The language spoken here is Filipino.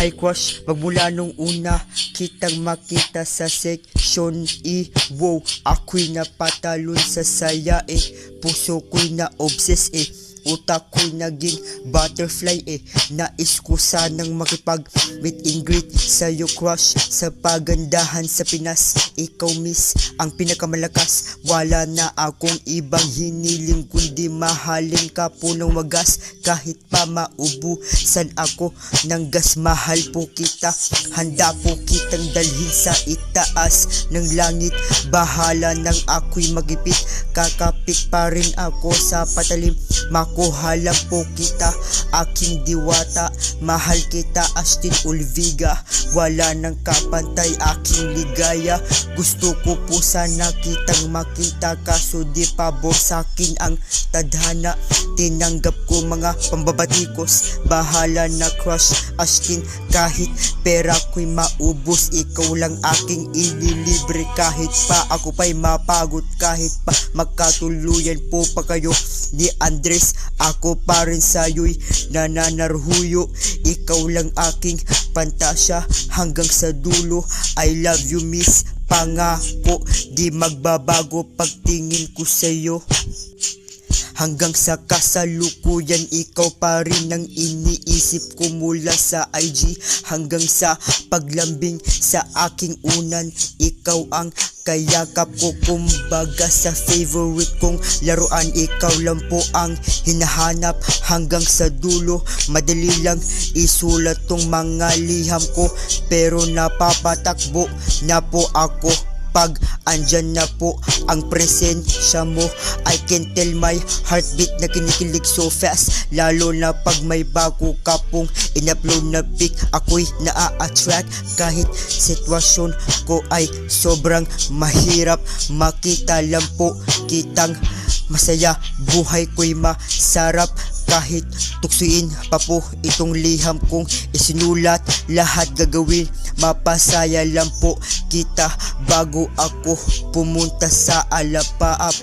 Buhay crush, magmula nung una kitang makita sa section E. Wow, ako'y napatalon sa saya puso ko'y na-obsess utak ko'y naging butterfly nais ko sanang makipag meet and greet sa'yo crush. Sa pagandahan sa Pinas, ikaw miss ang pinakamalakas. Wala na akong ibang hiniling kundi mahalin ka po ng wagas. Kahit pa maubusan ako ng gas, mahal po kita. Handa po kitang dalhin sa itaas ng langit. Bahala nang ako'y magipit, kakapit pa rin ako sa patalim. Makuha lang po kita, aking diwata. Mahal kita, Astin Olviga. Wala nang kapantay, aking ligaya. Gusto ko po sana kitang makita, kaso di pabor sa'kin ang tadhana. Tinanggap ko mga pambabatikos. Bahala na crush, Astin. Kahit pera ko'y maubos, ikaw lang aking ililibre. Kahit pa ako pa'y mapagod, kahit pa magkatuluyan po pa kayo ni Andres, ako pa rin sa'yo'y nananarhuyo. Ikaw lang aking pantasya hanggang sa dulo. I love you miss, pangako di magbabago pagtingin ko sa'yo. Hanggang sa kasalukuyan, ikaw pa rin ang iniisip ko. Mula sa IG hanggang sa paglambing sa aking unan, ikaw ang kayakap ko. Kumbaga sa favorite kong laruan, ikaw lang po ang hinahanap. Hanggang sa dulo, madali lang isulat tong mga liham ko, pero napapatakbo na po ako pag andyan na po ang presensya mo. I can tell my heartbeat na kinikilig so fast, lalo na pag may bago ka pong in-upload na pic. Ako'y naa-attract kahit sitwasyon ko ay sobrang mahirap. Makita lang po kitang masaya, buhay ko'y masarap. Kahit tuksuin pa po itong liham kong isinulat, lahat gagawin mapasaya lang po kita bago ako pumunta sa Alapaap.